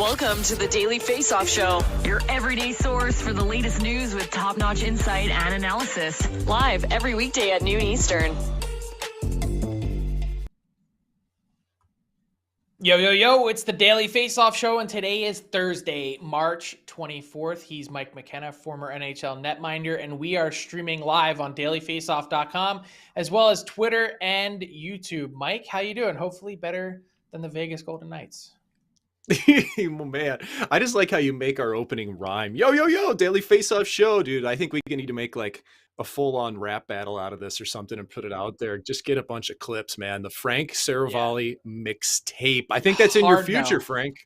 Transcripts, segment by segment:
Welcome to the Daily Faceoff Show, your everyday source for the latest news with top-notch insight and analysis. Live every weekday at noon Eastern. Yo, it's the Daily Faceoff Show, and today is Thursday, March 24th. He's Mike McKenna, former NHL netminder, and we are streaming live on dailyfaceoff.com, as well as Twitter and YouTube. Mike, how you doing? Hopefully better than the Vegas Golden Knights. Well, man, I just like how you make our opening rhyme. Yo, Daily Faceoff Show, dude. I think we need to make like a full-on rap battle out of this or something and put it out there. Just get a bunch of clips, man. The Frank Seravalli mixtape. I think that's in your future, no. Frank.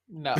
No,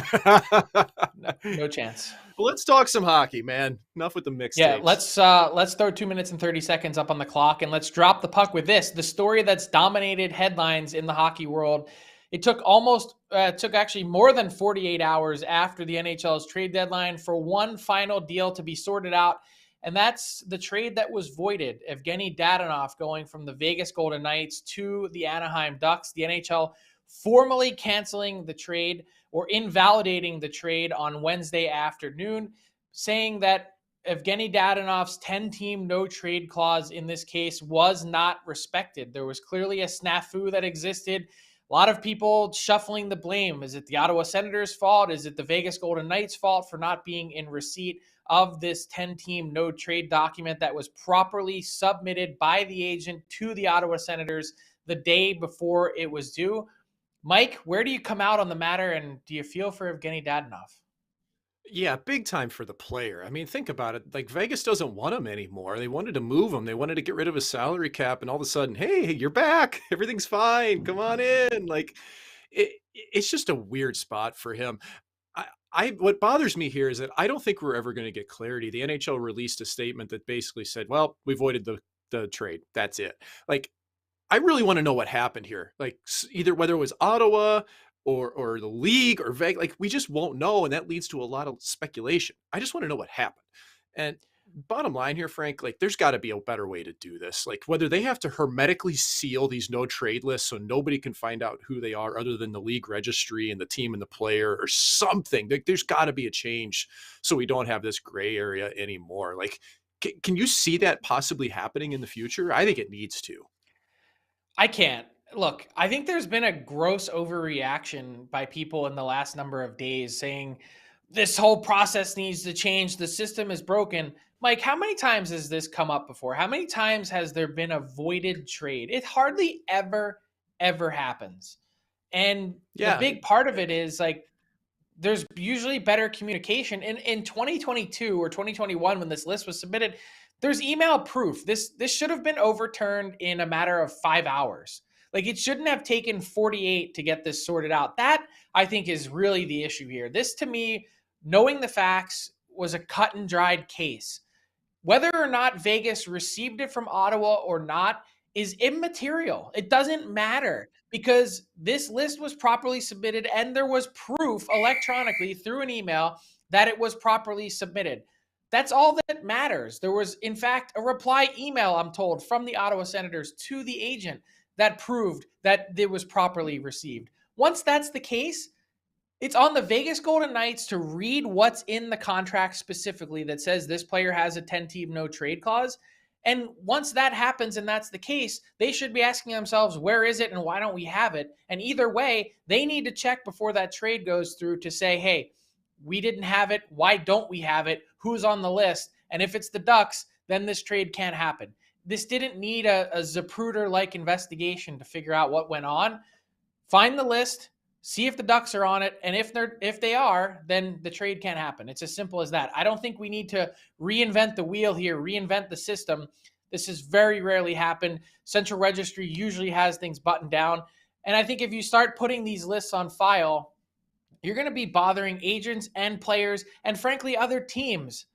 no chance. Well, let's talk some hockey, man. Enough with the mixtapes. Yeah, let's throw 2 minutes and 30 seconds up on the clock, and let's drop the puck with this. The story that's dominated headlines in the hockey world. It took actually more than 48 hours after the NHL's trade deadline for one final deal to be sorted out, and that's the trade that was voided. Evgeny Dadonov going from the Vegas Golden Knights to the Anaheim Ducks. The NHL formally canceling the trade or invalidating the trade on Wednesday afternoon, saying that Evgeny Dadonov's 10-team no-trade clause in this case was not respected. There was clearly a snafu that existed. A lot of people shuffling the blame. Is it the Ottawa Senators' fault? Is it the Vegas Golden Knights' fault for not being in receipt of this 10-team no-trade document that was properly submitted by the agent to the Ottawa Senators the day before it was due? Mike, where do you come out on the matter, and do you feel for Evgeny Dadonov? Yeah, big time for the player. I mean, think about it. Like, Vegas doesn't want him anymore. They wanted to move him. They wanted to get rid of his salary cap, and all of a sudden, hey, you're back. Everything's fine. Come on in. Like, it's just a weird spot for him. What bothers me here is that I don't think we're ever going to get clarity. The NHL released a statement that basically said, well, we voided the trade. That's it. Like, I really want to know what happened here. Like, either whether it was Ottawa or the league or Vegas, like, we just won't know. And that leads to a lot of speculation. I just want to know what happened. And bottom line here, Frank, like, there's got to be a better way to do this. Like, whether they have to hermetically seal these no trade lists so nobody can find out who they are other than the league registry and the team and the player or something. Like, there's got to be a change so we don't have this gray area anymore. Like, can you see that possibly happening in the future? I think it needs to. I can't. Look, I think there's been a gross overreaction by people in the last number of days saying this whole process needs to change. The system is broken. Mike, how many times has this come up before? How many times has there been a voided trade? It hardly ever happens. And the big part of it is, like, there's usually better communication. In 2022 or 2021, when this list was submitted, there's email proof. This should have been overturned in a matter of 5 hours. Like, it shouldn't have taken 48 to get this sorted out. That, I think, is really the issue here. This, to me, knowing the facts, was a cut and dried case. Whether or not Vegas received it from Ottawa or not is immaterial. It doesn't matter because this list was properly submitted and there was proof electronically through an email that it was properly submitted. That's all that matters. There was, in fact, a reply email, I'm told, from the Ottawa Senators to the agent that proved that it was properly received. Once that's the case, it's on the Vegas Golden Knights to read what's in the contract specifically that says this player has a 10-team no-trade clause. And once that happens and that's the case, they should be asking themselves, where is it and why don't we have it? And either way, they need to check before that trade goes through to say, hey, we didn't have it. Why don't we have it? Who's on the list? And if it's the Ducks, then this trade can't happen. This didn't need a Zapruder-like investigation to figure out what went on. Find the list, see if the Ducks are on it, and if they are, then the trade can't happen. It's as simple as that. I don't think we need to reinvent the wheel here, reinvent the system. This has very rarely happened. Central Registry usually has things buttoned down. And I think if you start putting these lists on file, you're going to be bothering agents and players and, frankly, other teams.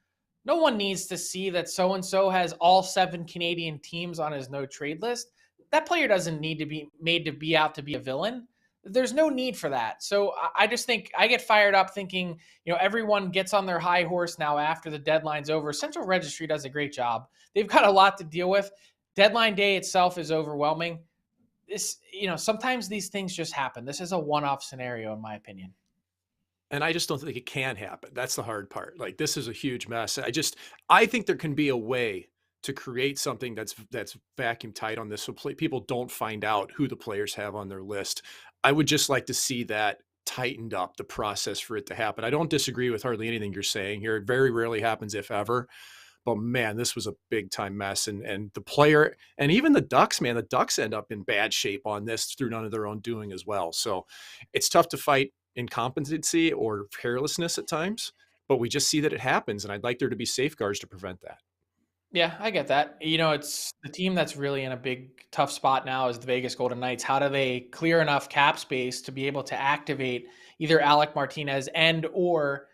No one needs to see that so-and-so has all 7 Canadian teams on his no-trade list. That player doesn't need to be made to be out to be a villain. There's no need for that. So I just think I get fired up thinking, everyone gets on their high horse now after the deadline's over. Central Registry does a great job. They've got a lot to deal with. Deadline day itself is overwhelming. Sometimes these things just happen. This is a one-off scenario, in my opinion. And I just don't think it can happen. That's the hard part. Like, this is a huge mess. I think there can be a way to create something that's vacuum tight on this, so people don't find out who the players have on their list. I would just like to see that tightened up, the process for it to happen. I don't disagree with hardly anything you're saying here. It very rarely happens, if ever. But man, this was a big time mess. And the player, and even the Ducks, man, the Ducks end up in bad shape on this through none of their own doing as well. So it's tough to fight incompetency or carelessness at times, but we just see that it happens. And I'd like there to be safeguards to prevent that. Yeah, I get that. You know, it's the team that's really in a big tough spot now is the Vegas Golden Knights. How do they clear enough cap space to be able to activate either Alec Martinez and or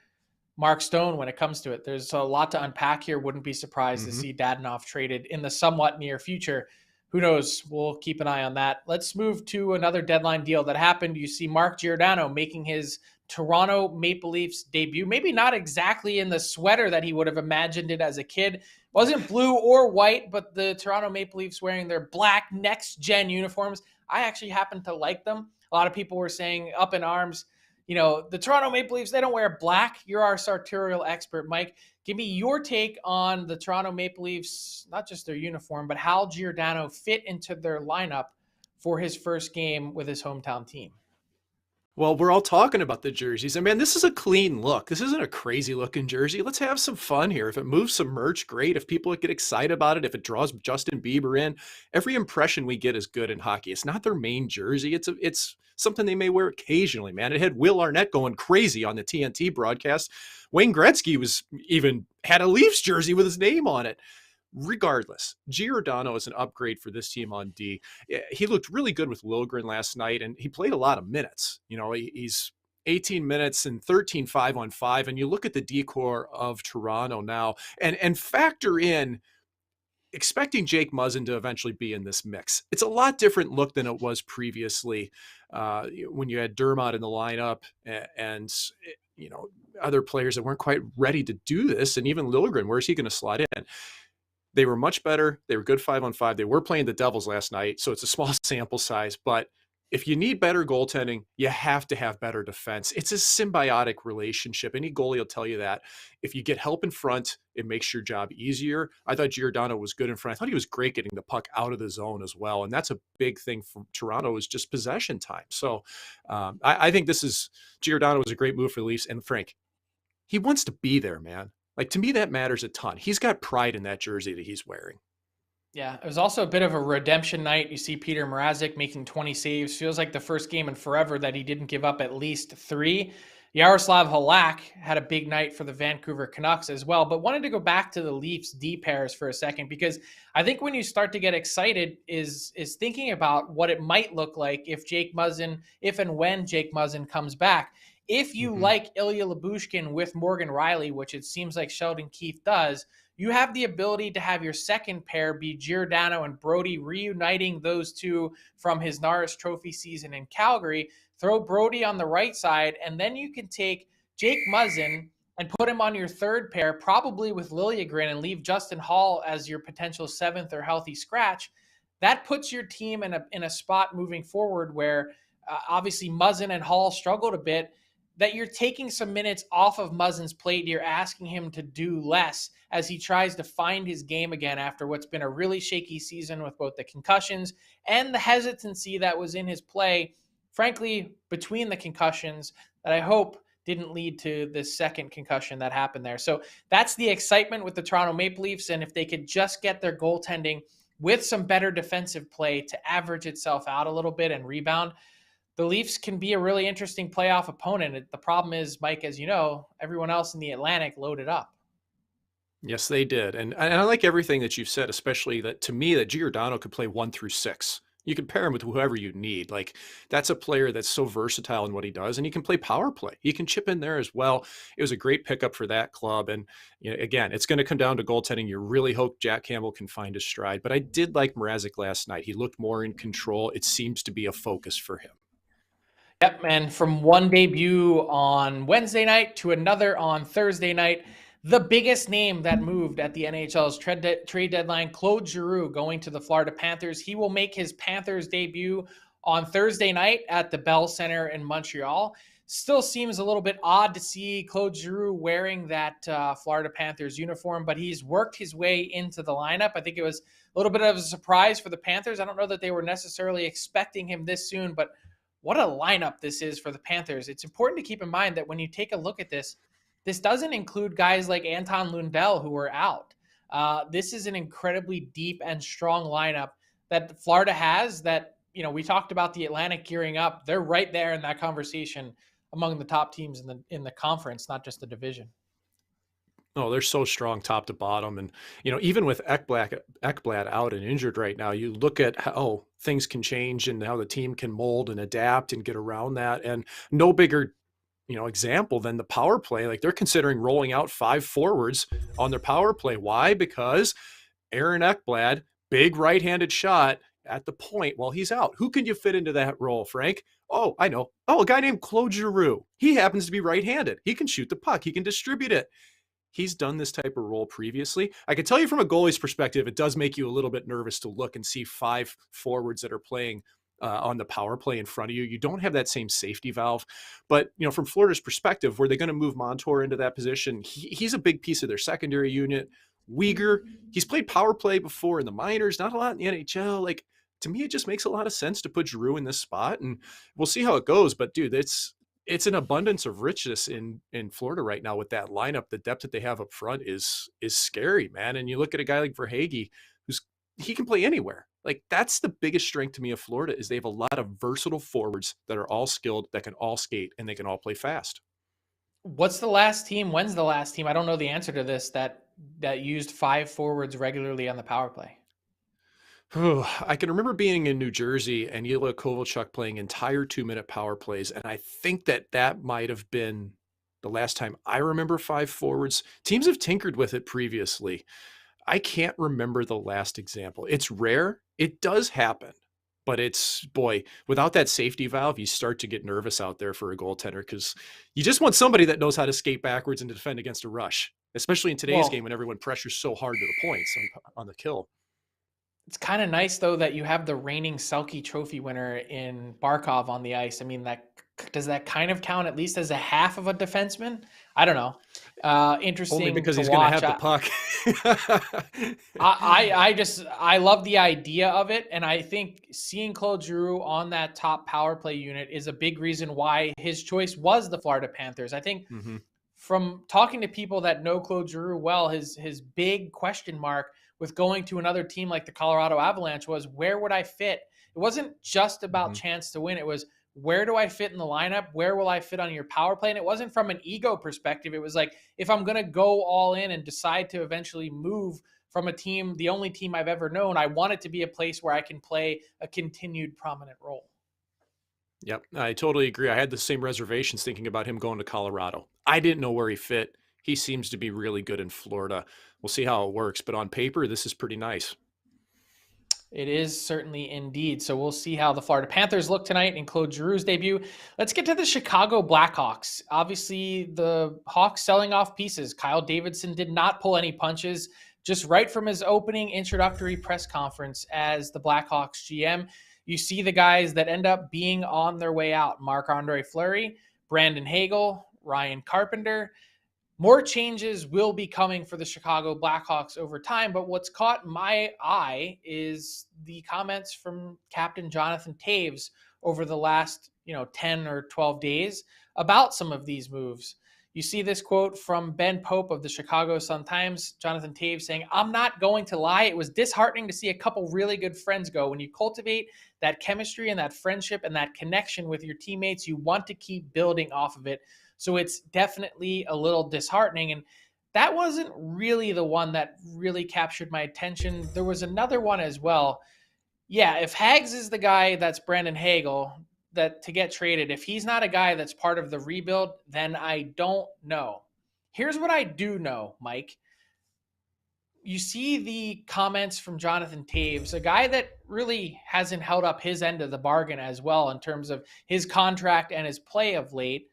Mark Stone when it comes to it? There's a lot to unpack here. Wouldn't be surprised to see Dadonov traded in the somewhat near future. Who knows? We'll keep an eye on that. Let's move to another deadline deal that happened. You see Mark Giordano making his Toronto Maple Leafs debut. Maybe not exactly in the sweater that he would have imagined it as a kid. Wasn't blue or white, but the Toronto Maple Leafs wearing their black next-gen uniforms. I actually happen to like them. A lot of people were saying up in arms, you know, the Toronto Maple Leafs, they don't wear black. You're our sartorial expert, Mike. Give me your take on the Toronto Maple Leafs, not just their uniform, but how Giordano fit into their lineup for his first game with his hometown team. Well, we're all talking about the jerseys. And man, this is a clean look. This isn't a crazy looking jersey. Let's have some fun here. If it moves some merch, great. If people get excited about it, if it draws Justin Bieber in, every impression we get is good in hockey. It's not their main jersey. It's something they may wear occasionally, man. It had Will Arnett going crazy on the TNT broadcast. Wayne Gretzky had a Leafs jersey with his name on it. Regardless, Giordano is an upgrade for this team on D. He looked really good with Liljegren last night, and he played a lot of minutes. You know, he's 18 minutes and 13 5-on-5. And you look at the decor of Toronto now and factor in expecting Jake Muzzin to eventually be in this mix. It's a lot different look than it was previously when you had Dermott in the lineup and you know, other players that weren't quite ready to do this. And even Liljegren, where's he going to slide in? They were much better. They were good 5-on-5. They were playing the Devils last night, so it's a small sample size. But if you need better goaltending, you have to have better defense. It's a symbiotic relationship. Any goalie will tell you that. If you get help in front, it makes your job easier. I thought Giordano was good in front. I thought he was great getting the puck out of the zone as well. And that's a big thing for Toronto, is just possession time. So I think Giordano was a great move for the Leafs. And Frank, he wants to be there, man. Like, to me, that matters a ton. He's got pride in that jersey that he's wearing. Yeah, it was also a bit of a redemption night. You see Peter Mrazek making 20 saves. Feels like the first game in forever that he didn't give up at least 3. Yaroslav Halak had a big night for the Vancouver Canucks as well, but wanted to go back to the Leafs D pairs for a second, because I think when you start to get excited is thinking about what it might look like if and when Jake Muzzin comes back. If you like Ilya Lyubushkin with Morgan Riley, which it seems like Sheldon Keefe does, you have the ability to have your second pair be Giordano and Brody, reuniting those two from his Norris Trophy season in Calgary. Throw Brody on the right side, and then you can take Jake Muzzin and put him on your third pair, probably with Liljegren, and leave Justin Hall as your potential 7th or healthy scratch. That puts your team in a spot moving forward where obviously Muzzin and Hall struggled a bit, that you're taking some minutes off of Muzzin's plate. You're asking him to do less as he tries to find his game again after what's been a really shaky season with both the concussions and the hesitancy that was in his play, frankly, between the concussions, that I hope didn't lead to this second concussion that happened there. So that's the excitement with the Toronto Maple Leafs. And if they could just get their goaltending with some better defensive play to average itself out a little bit and rebound, the Leafs can be a really interesting playoff opponent. The problem is, Mike, as you know, everyone else in the Atlantic loaded up. Yes, they did. And I like everything that you've said, especially that, to me, that Giordano could play 1 through 6. You can pair him with whoever you need. Like, that's a player that's so versatile in what he does, and he can play power play. He can chip in there as well. It was a great pickup for that club. And you know, again, it's going to come down to goaltending. You really hope Jack Campbell can find his stride. But I did like Mrazek last night. He looked more in control. It seems to be a focus for him. Yep, and from one debut on Wednesday night to another on Thursday night, the biggest name that moved at the NHL's trade deadline, Claude Giroux, going to the Florida Panthers. He will make his Panthers debut on Thursday night at the Bell Center in Montreal. Still seems a little bit odd to see Claude Giroux wearing that Florida Panthers uniform, but he's worked his way into the lineup. I think it was a little bit of a surprise for the Panthers. I don't know that they were necessarily expecting him this soon, but what a lineup this is for the Panthers. It's important to keep in mind that when you take a look at this, this doesn't include guys like Anton Lundell who are out. This is an incredibly deep and strong lineup that Florida has that, we talked about the Atlantic gearing up. They're right there in that conversation among the top teams in the conference, not just the division. Oh, they're so strong top to bottom. And, even with Ekblad out and injured right now, you look at how things can change and how the team can mold and adapt and get around that. And no bigger, example than the power play. Like, they're considering rolling out 5 forwards on their power play. Why? Because Aaron Ekblad, big right-handed shot at the point while he's out. Who can you fit into that role, Frank? Oh, I know. Oh, a guy named Claude Giroux. He happens to be right-handed. He can shoot the puck. He can distribute it. He's done this type of role previously. I can tell you from a goalie's perspective, it does make you a little bit nervous to look and see 5 forwards that are playing on the power play in front of you. You don't have that same safety valve. But, from Florida's perspective, were they going to move Montour into that position? He's a big piece of their secondary unit. Uyghur, he's played power play before in the minors, not a lot in the NHL. Like, to me, it just makes a lot of sense to put Giroux in this spot, and we'll see how it goes. But dude, it's an abundance of richness in Florida right now with that lineup. The depth that they have up front is scary, man. And you look at a guy like Verhaeghe, he can play anywhere. Like, that's the biggest strength to me of Florida, is they have a lot of versatile forwards that are all skilled, that can all skate, and they can all play fast. When's the last team? I don't know the answer to this, that used 5 forwards regularly on the power play. I can remember being in New Jersey and Ilya Kovalchuk playing entire 2-minute power plays. And I think that might have been the last time I remember 5 forwards. Teams have tinkered with it previously. I can't remember the last example. It's rare. It does happen. But without that safety valve, you start to get nervous out there for a goaltender, because you just want somebody that knows how to skate backwards and defend against a rush, especially in today's game when everyone pressures so hard to the points on the kill. It's kind of nice, though, that you have the reigning Selke Trophy winner in Barkov on the ice. I mean, does that kind of count at least as a half of a defenseman? I don't know. Interesting. Only because he's going to have the puck. I love the idea of it, and I think seeing Claude Giroux on that top power play unit is a big reason why his choice was the Florida Panthers. I think from talking to people that know Claude Giroux well, his big question mark with going to another team like the Colorado Avalanche was, where would I fit? It wasn't just about chance to win. It was, where do I fit in the lineup? Where will I fit on your power play? And it wasn't from an ego perspective. It was like, if I'm going to go all in and decide to eventually move from a team, the only team I've ever known, I want it to be a place where I can play a continued prominent role. Yep, I totally agree. I had the same reservations thinking about him going to Colorado. I didn't know where he fit. He seems to be really good in Florida. We'll see how it works. But on paper, this is pretty nice. It is certainly indeed. So we'll see how the Florida Panthers look tonight in Claude Giroux's debut. Let's get to the Chicago Blackhawks. Obviously, the Hawks selling off pieces. Kyle Davidson did not pull any punches. Just right from his opening introductory press conference as the Blackhawks GM, you see the guys that end up being on their way out. Marc-Andre Fleury, Brandon Hagel, Ryan Carpenter. More changes will be coming for the Chicago Blackhawks over time, but what's caught my eye is the comments from Captain Jonathan Toews over the last 10 or 12 days about some of these moves. You see this quote from Ben Pope of the Chicago Sun-Times, Jonathan Toews saying, "I'm not going to lie, it was disheartening to see a couple really good friends go. When you cultivate that chemistry and that friendship and that connection with your teammates, you want to keep building off of it. So it's definitely a little disheartening." And that wasn't really the one that really captured my attention. There was another one as well. Yeah, if Hags is the guy that's Brandon Hagel, that to get traded, if he's not a guy that's part of the rebuild, then I don't know. Here's what I do know, Mike. You see the comments from Jonathan Toews, a guy that really hasn't held up his end of the bargain as well in terms of his contract and his play of late.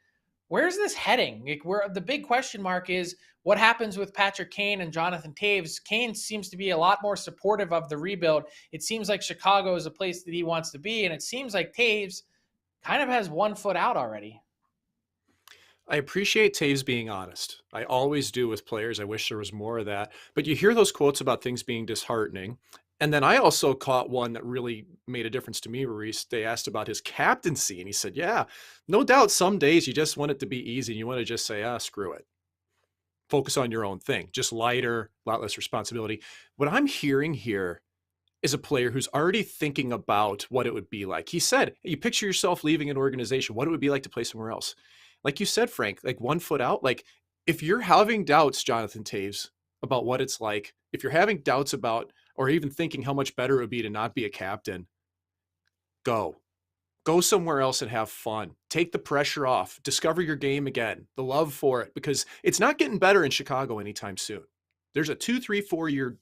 Where's this heading? The big question mark is what happens with Patrick Kane and Jonathan Toews. Kane seems to be a lot more supportive of the rebuild. It seems like Chicago is a place that he wants to be, and it seems like Toews kind of has one foot out already. I appreciate Toews being honest. I always do with players. I wish there was more of that. But you hear those quotes about things being disheartening. And then I also caught one that really made a difference to me, Maurice. They asked about his captaincy, and he said, yeah, no doubt some days you just want it to be easy and you want to just say, screw it. Focus on your own thing. Just lighter, a lot less responsibility. What I'm hearing here is a player who's already thinking about what it would be like. He said, you picture yourself leaving an organization, what it would be like to play somewhere else. Like you said, Frank, like 1 foot out, like if you're having doubts, Jonathan Toews, about what it's like, if you're having doubts about, or even thinking how much better it would be to not be a captain, go somewhere else and have fun. Take the pressure off, discover your game again, the love for it, because it's not getting better in Chicago anytime soon. There's a 2, 3, 4 year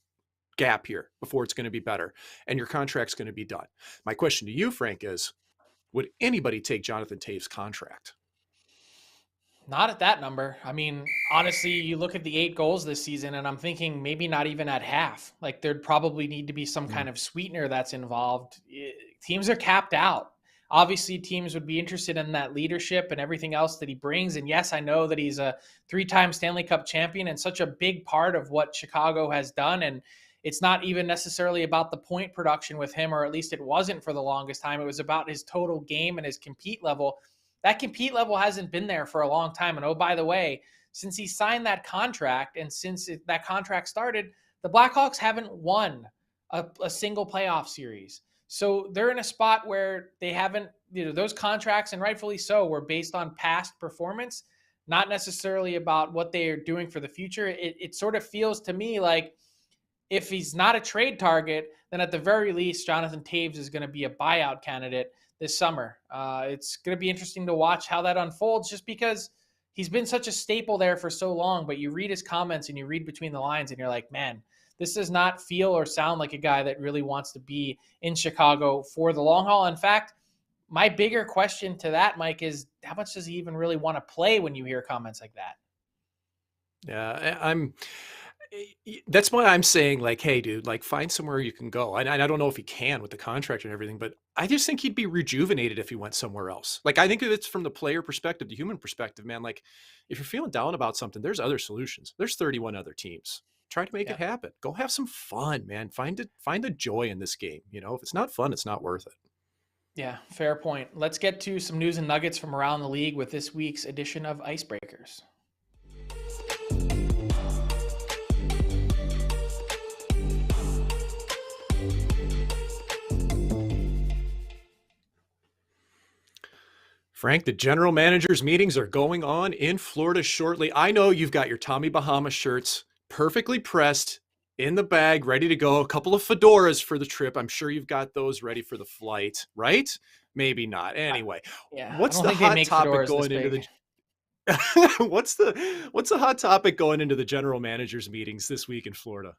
gap here before it's going to be better, and your contract's going to be done. My question to you, Frank, is would anybody take Jonathan Toews' contract? Not at that number. I mean, honestly, you look at the 8 goals this season, and I'm thinking maybe not even at half. Like, there'd probably need to be some kind of sweetener that's involved. Teams are capped out. Obviously, teams would be interested in that leadership and everything else that he brings. And yes, I know that he's a 3-time Stanley Cup champion and such a big part of what Chicago has done. And it's not even necessarily about the point production with him, or at least it wasn't for the longest time. It was about his total game and his compete level. That compete level hasn't been there for a long time. And oh, by the way, since he signed that contract and since that contract started, the Blackhawks haven't won a single playoff series. So they're in a spot where they haven't, those contracts, and rightfully so, were based on past performance, not necessarily about what they are doing for the future. It sort of feels to me like if he's not a trade target, then at the very least, Jonathan Toews is going to be a buyout candidate this summer. It's going to be interesting to watch how that unfolds, just because he's been such a staple there for so long. But you read his comments and you read between the lines and you're like, man, this does not feel or sound like a guy that really wants to be in Chicago for the long haul. In fact, my bigger question to that, Mike, is how much does he even really want to play when you hear comments like that? Yeah, that's why I'm saying, like, hey, dude, like, find somewhere you can go. And I don't know if he can with the contract and everything, but I just think he'd be rejuvenated if he went somewhere else. Like, I think it's from the player perspective, the human perspective, man. Like, if you're feeling down about something, there's other solutions. There's 31 other teams. Try to make it happen. Go have some fun, man. Find a joy in this game. If it's not fun, it's not worth it. Yeah, fair point. Let's get to some news and nuggets from around the league with this week's edition of Icebreakers. Frank, the general managers meetings are going on in Florida shortly. I know you've got your Tommy Bahama shirts perfectly pressed in the bag, ready to go. A couple of fedoras for the trip. I'm sure you've got those ready for the flight, right? Maybe not. Anyway, what's the hot topic going into the what's the hot topic going into the general managers meetings this week in Florida?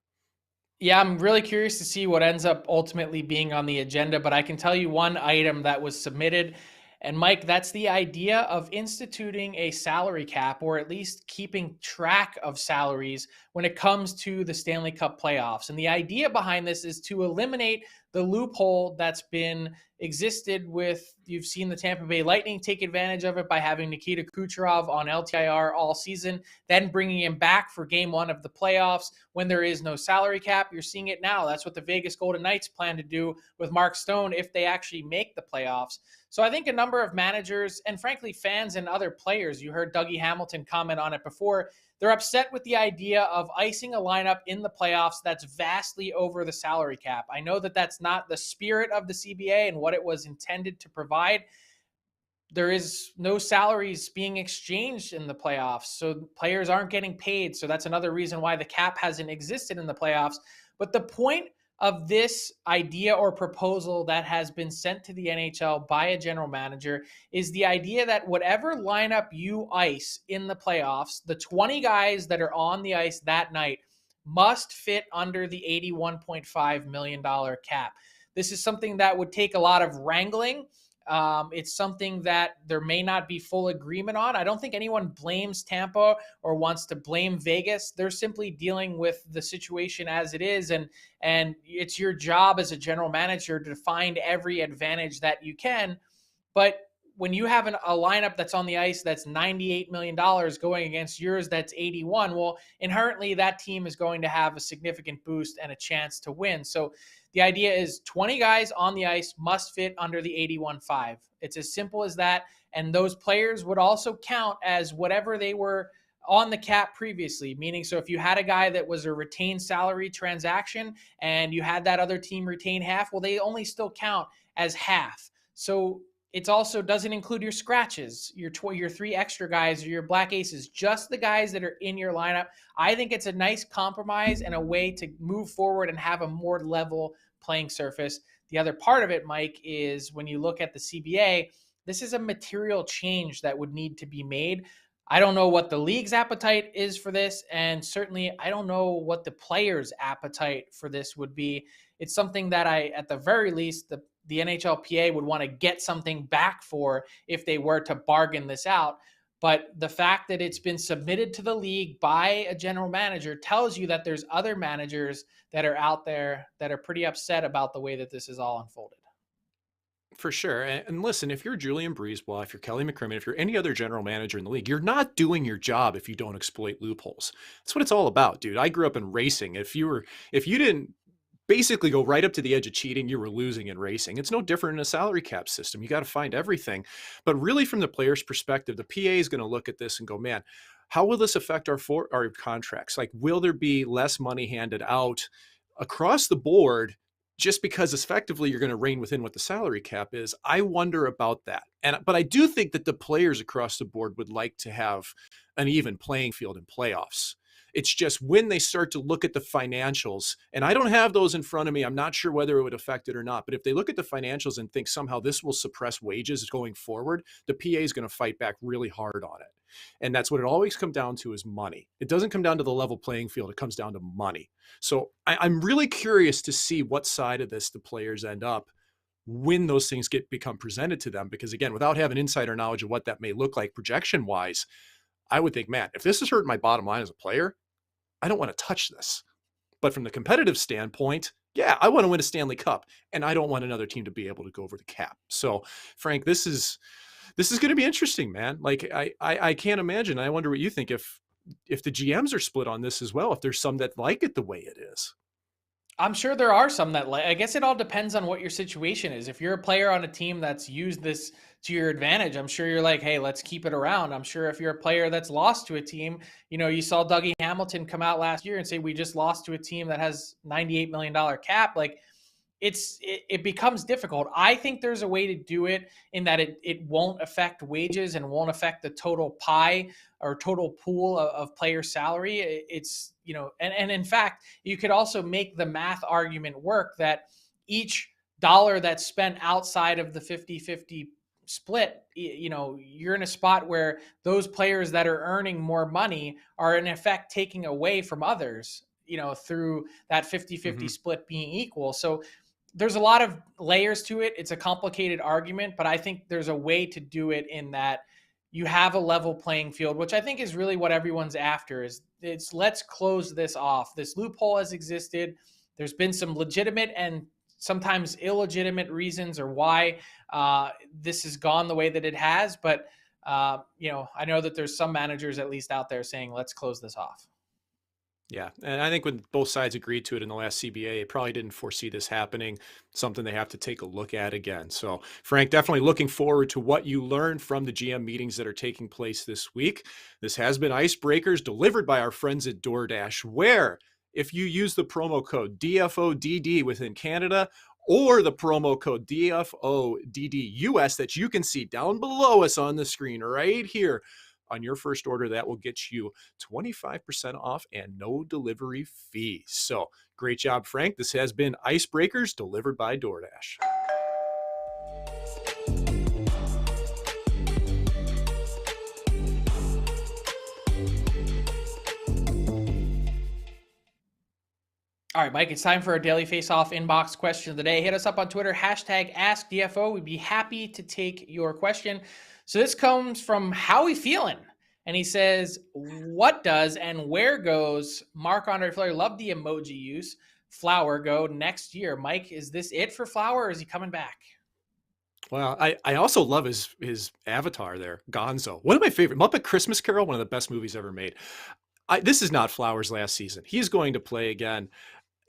Yeah, I'm really curious to see what ends up ultimately being on the agenda, but I can tell you one item that was submitted. And Mike, that's the idea of instituting a salary cap, or at least keeping track of salaries when it comes to the Stanley Cup playoffs. And the idea behind this is to eliminate the loophole that's been existed with, you've seen the Tampa Bay Lightning take advantage of it by having Nikita Kucherov on LTIR all season, then bringing him back for game 1 of the playoffs when there is no salary cap. You're seeing it now. That's what the Vegas Golden Knights plan to do with Mark Stone if they actually make the playoffs. So I think a number of managers and frankly fans and other players, you heard Dougie Hamilton comment on it before, they're upset with the idea of icing a lineup in the playoffs that's vastly over the salary cap. I know that that's not the spirit of the CBA and what it was intended to provide. There is no salaries being exchanged in the playoffs, so players aren't getting paid. So that's another reason why the cap hasn't existed in the playoffs. But the point of this idea or proposal that has been sent to the NHL by a general manager is the idea that whatever lineup you ice in the playoffs, the 20 guys that are on the ice that night must fit under the $81.5 million cap. This is something that would take a lot of wrangling. It's something that there may not be full agreement on. I don't think anyone blames Tampa or wants to blame Vegas. They're simply dealing with the situation as it is. And it's your job as a general manager to find every advantage that you can. But when you have a lineup that's on the ice that's $98 million going against yours that's 81, well, inherently that team is going to have a significant boost and a chance to win. So the idea is 20 guys on the ice must fit under the 81.5. It's as simple as that. And those players would also count as whatever they were on the cap previously, meaning so if you had a guy that was a retained salary transaction and you had that other team retain half, well, they only still count as half. So it also doesn't include your scratches, your 3 extra guys, or your black aces, just the guys that are in your lineup. I think it's a nice compromise and a way to move forward and have a more level playing surface. The other part of it, Mike, is when you look at the CBA, this is a material change that would need to be made. I don't know what the league's appetite is for this, and certainly I don't know what the players' appetite for this would be. It's something that at the very least, the NHLPA would want to get something back for if they were to bargain this out. But the fact that it's been submitted to the league by a general manager tells you that there's other managers that are out there that are pretty upset about the way that this is all unfolded. For sure. And listen, if you're Julian Breezeball, if you're Kelly McCrimmon, if you're any other general manager in the league, you're not doing your job if you don't exploit loopholes. That's what it's all about, dude. I grew up in racing. If you didn't basically go right up to the edge of cheating, you were losing in racing. It's no different in a salary cap system. You got to find everything. But really, from the player's perspective, the PA is going to look at this and go, man, how will this affect our contracts? Like, will there be less money handed out across the board just because effectively you're going to rein within what the salary cap is? I wonder about that. But I do think that the players across the board would like to have an even playing field in playoffs. It's just when they start to look at the financials, and I don't have those in front of me, I'm not sure whether it would affect it or not, but if they look at the financials and think somehow this will suppress wages going forward, the PA is going to fight back really hard on it. And that's what it always comes down to, is money. It doesn't come down to the level playing field. It comes down to money. So I'm really curious to see what side of this the players end up when those things become presented to them. Because again, without having insider knowledge of what that may look like projection wise, I would think, man, if this is hurting my bottom line as a player, I don't want to touch this. But from the competitive standpoint, yeah, I want to win a Stanley Cup, and I don't want another team to be able to go over the cap. So, Frank, this is going to be interesting, man. Like, I can't imagine. I wonder what you think if the GMs are split on this as well, if there's some that like it the way it is. I'm sure there are some that I guess it all depends on what your situation is. If you're a player on a team that's used this to your advantage, I'm sure you're like, hey, let's keep it around. I'm sure if you're a player that's lost to a team, you saw Dougie Hamilton come out last year and say, we just lost to a team that has $98 million cap. Like, it becomes difficult. I think there's a way to do it in that it won't affect wages and won't affect the total pie or total pool of player salary. It's, and in fact, you could also make the math argument work that each dollar that's spent outside of the 50-50 split, you're in a spot where those players that are earning more money are in effect taking away from others, through that 50-50 split being equal. So there's a lot of layers to it. It's a complicated argument, but I think there's a way to do it in that you have a level playing field, which I think is really what everyone's after. It's let's close this off. This loophole has existed. There's been some legitimate and sometimes illegitimate reasons or why this has gone the way that it has. But, I know that there's some managers at least out there saying, let's close this off. Yeah, and I think when both sides agreed to it in the last CBA, it probably didn't foresee this happening, something they have to take a look at again. So, Frank, definitely looking forward to what you learned from the GM meetings that are taking place this week. This has been Icebreakers, delivered by our friends at DoorDash, where if you use the promo code DFODD within Canada or the promo code DFODDUS that you can see down below us on the screen right here, on your first order, that will get you 25% off and no delivery fees. So great job, Frank. This has been Icebreakers, delivered by DoorDash. All right, Mike, it's time for our daily face-off inbox question of the day. Hit us up on Twitter, #AskDFO. We'd be happy to take your question. So this comes from Howie Feelin', and he says, what does and where goes Marc-Andre Fleury, love the emoji use, Flower go next year? Mike, is this it for Flower, or is he coming back? Well, I also love his avatar there, Gonzo. One of my favorite Muppet Christmas Carol, one of the best movies ever made. This is not Flowers' last season. He's going to play again.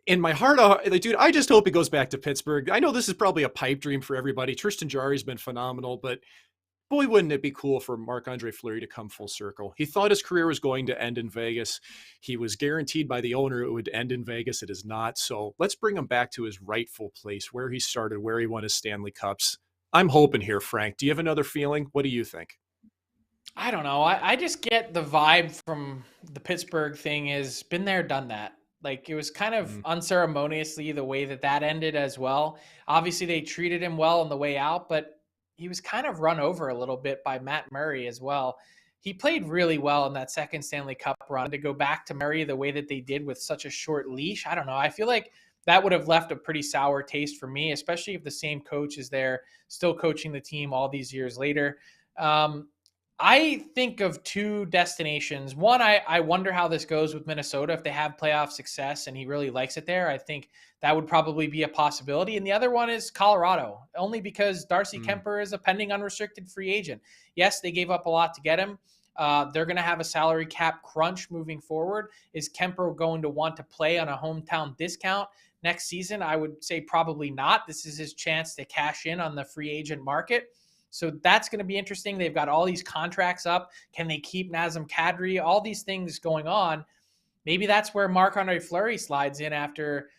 In my heart, like, dude, I just hope he goes back to Pittsburgh. I know this is probably a pipe dream for everybody. Tristan Jarry's been phenomenal, but boy, wouldn't it be cool for Marc-Andre Fleury to come full circle. He thought his career was going to end in Vegas. He was guaranteed by the owner it would end in Vegas. It is not. So let's bring him back to his rightful place, where he started, where he won his Stanley Cups. I'm hoping here, Frank. Do you have another feeling? What do you think? I don't know. I just get the vibe from the Pittsburgh thing is been there, done that. Like, it was kind of unceremoniously the way that ended as well. Obviously, they treated him well on the way out, but he was kind of run over a little bit by Matt Murray as well. He played really well in that second Stanley Cup run. To go back to Murray the way that they did with such a short leash, I don't know. I feel like that would have left a pretty sour taste for me, especially if the same coach is there still coaching the team all these years later. I think of two destinations. One, I wonder how this goes with Minnesota. If they have playoff success and he really likes it there, I think that would probably be a possibility. And the other one is Colorado, only because Darcy Kemper is a pending unrestricted free agent. Yes, they gave up a lot to get him. They're going to have a salary cap crunch moving forward. Is Kemper going to want to play on a hometown discount next season? I would say probably not. This is his chance to cash in on the free agent market. So that's going to be interesting. They've got all these contracts up. Can they keep Nazem Kadri? All these things going on. Maybe that's where Marc-Andre Fleury slides in after,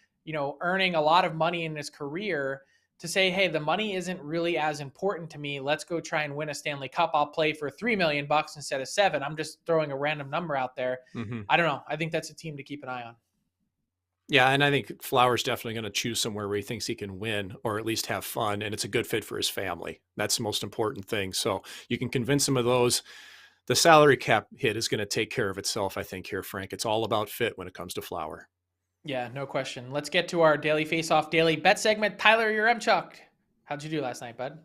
earning a lot of money in his career to say, hey, the money isn't really as important to me. Let's go try and win a Stanley Cup. I'll play for $3 million instead of $7 million. I'm just throwing a random number out there. I don't know. I think that's a team to keep an eye on. Yeah, and I think Flowers definitely going to choose somewhere where he thinks he can win or at least have fun, and it's a good fit for his family. That's the most important thing. So you can convince him of those. The salary cap hit is going to take care of itself, I think, here, Frank. It's all about fit when it comes to Flower. Yeah, no question. Let's get to our daily face-off daily bet segment. Tyler Yaremchuk, how'd you do last night, bud?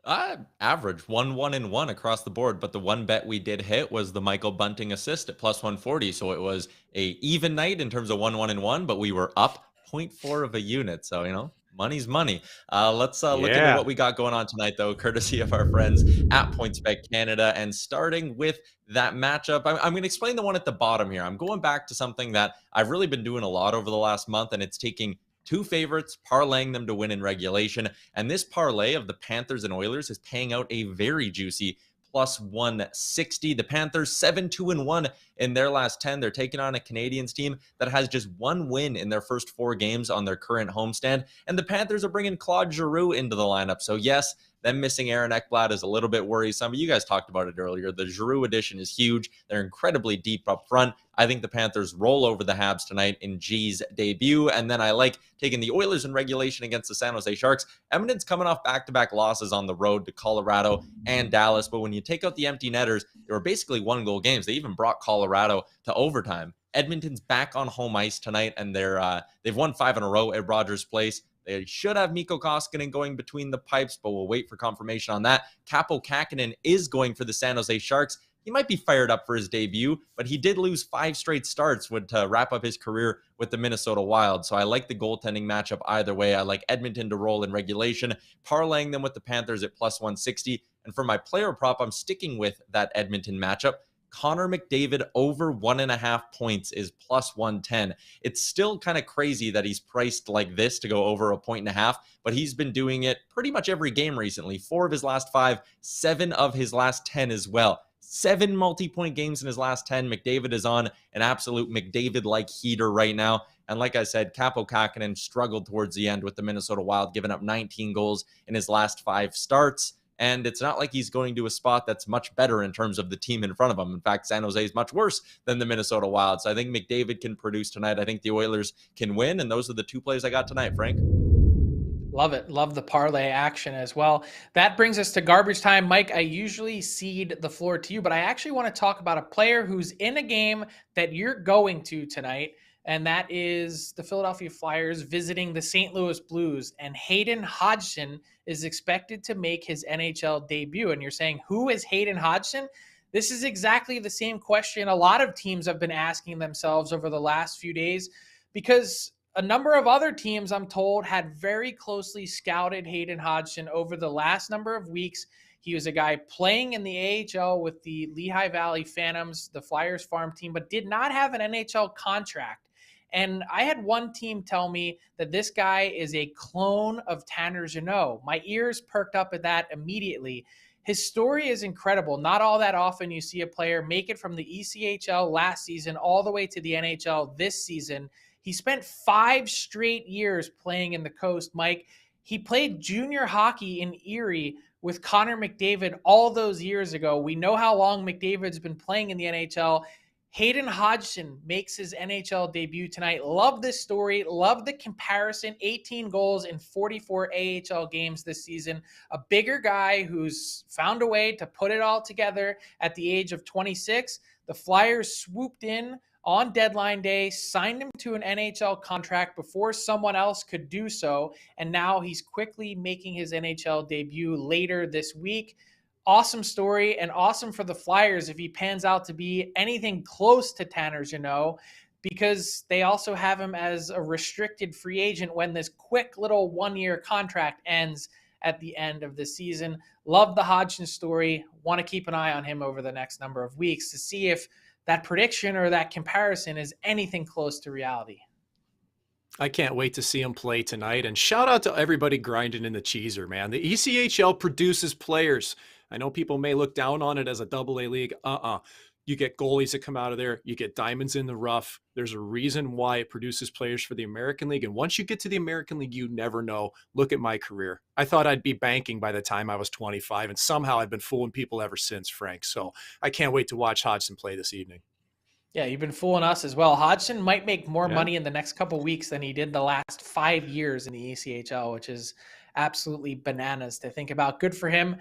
Average 1-1-1 across the board, but the one bet we did hit was the Michael Bunting assist at plus 140. So it was a even night in terms of 1-1-1, but we were up 0.4 of a unit. So, money's money. Let's look into what we got going on tonight, though, courtesy of our friends at PointsBet Canada. And starting with that matchup, I'm going to explain the one at the bottom here. I'm going back to something that I've really been doing a lot over the last month, and it's taking two favorites, parlaying them to win in regulation. And this parlay of the Panthers and Oilers is paying out a very juicy plus 160. The Panthers 7-2-1 in their last 10. They're taking on a Canadiens team that has just one win in their first 4 games on their current homestand. And the Panthers are bringing Claude Giroux into the lineup. So yes, them missing Aaron Ekblad is a little bit worrisome. You guys talked about it earlier. The Giroux addition is huge. They're incredibly deep up front. I think the Panthers roll over the Habs tonight in G's debut. And then I like taking the Oilers in regulation against the San Jose Sharks. Edmonton's coming off back-to-back losses on the road to Colorado and Dallas. But when you take out the empty netters, they were basically 1-goal games. They even brought Colorado to overtime. Edmonton's back on home ice tonight, and they've won 5 in a row at Rogers Place. They should have Mikko Koskinen going between the pipes, but we'll wait for confirmation on that. Kaapo Kähkönen is going for the San Jose Sharks. He might be fired up for his debut, but he did lose 5 straight starts to wrap up his career with the Minnesota Wild. So I like the goaltending matchup either way. I like Edmonton to roll in regulation, parlaying them with the Panthers at plus 160. And for my player prop, I'm sticking with that Edmonton matchup. Connor McDavid over 1.5 points is plus 110. It's still kind of crazy that he's priced like this to go over 1.5, but he's been doing it pretty much every game recently. 4 of his last 5, 7 of his last 10 as well. 7 multi-point games in his last 10. McDavid is on an absolute McDavid-like heater right now. And like I said, Kaapo Kähkönen struggled towards the end with the Minnesota Wild, giving up 19 goals in his last 5 starts. And it's not like he's going to a spot that's much better in terms of the team in front of him. In fact, San Jose is much worse than the Minnesota Wild. So I think McDavid can produce tonight. I think the Oilers can win. And those are the 2 plays I got tonight, Frank. Love it. Love the parlay action as well. That brings us to garbage time. Mike, I usually cede the floor to you, but I actually want to talk about a player who's in a game that you're going to tonight. And that is the Philadelphia Flyers visiting the St. Louis Blues. And Hayden Hodgson is expected to make his NHL debut. And you're saying, who is Hayden Hodgson? This is exactly the same question a lot of teams have been asking themselves over the last few days, because a number of other teams, I'm told, had very closely scouted Hayden Hodgson over the last number of weeks. He was a guy playing in the AHL with the Lehigh Valley Phantoms, the Flyers farm team, but did not have an NHL contract. And I had one team tell me that this guy is a clone of Tanner Jeannot. My ears perked up at that immediately. His story is incredible. Not all that often you see a player make it from the ECHL last season all the way to the NHL this season. He spent 5 straight years playing in the Coast, Mike. He played junior hockey in Erie with Connor McDavid all those years ago. We know how long McDavid's been playing in the NHL. Hayden Hodgson makes his NHL debut tonight. Love this story. Love the comparison. 18 goals in 44 AHL games this season. A bigger guy who's found a way to put it all together at the age of 26. The Flyers swooped in on deadline day, signed him to an NHL contract before someone else could do so, and now he's quickly making his NHL debut later this week. Awesome story, and awesome for the Flyers if he pans out to be anything close to Tanner Jeannot, because they also have him as a restricted free agent when this quick little 1-year contract ends at the end of the season. Love the Hodgson story. Want to keep an eye on him over the next number of weeks to see if that prediction or that comparison is anything close to reality. I can't wait to see him play tonight. And shout out to everybody grinding in the cheeser, man. The ECHL produces players. I know people may look down on it as a AA league. You get goalies that come out of there. You get diamonds in the rough. There's a reason why it produces players for the American League. And once you get to the American League, you never know. Look at my career. I thought I'd be banking by the time I was 25, and somehow I've been fooling people ever since, Frank. So I can't wait to watch Hodgson play this evening. Yeah, you've been fooling us as well. Hodgson might make more money in the next couple weeks than he did the last 5 years in the ECHL, which is absolutely bananas to think about. Good for him.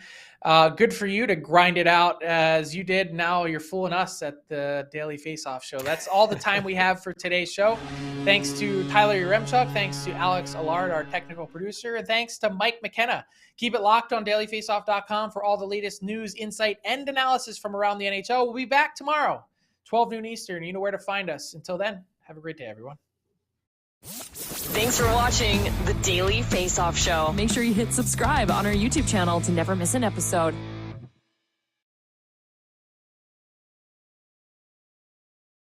Good for you to grind it out as you did. Now you're fooling us at the Daily Faceoff show. That's all the time we have for today's show. Thanks to Tyler Yaremchuk. Thanks to Alex Allard, our technical producer. And thanks to Mike McKenna. Keep it locked on dailyfaceoff.com for all the latest news, insight, and analysis from around the NHL. We'll be back tomorrow, 12 noon Eastern. You know where to find us. Until then, have a great day, everyone. Thanks for watching the Daily Faceoff Show. Make sure you hit subscribe on our YouTube channel to never miss an episode.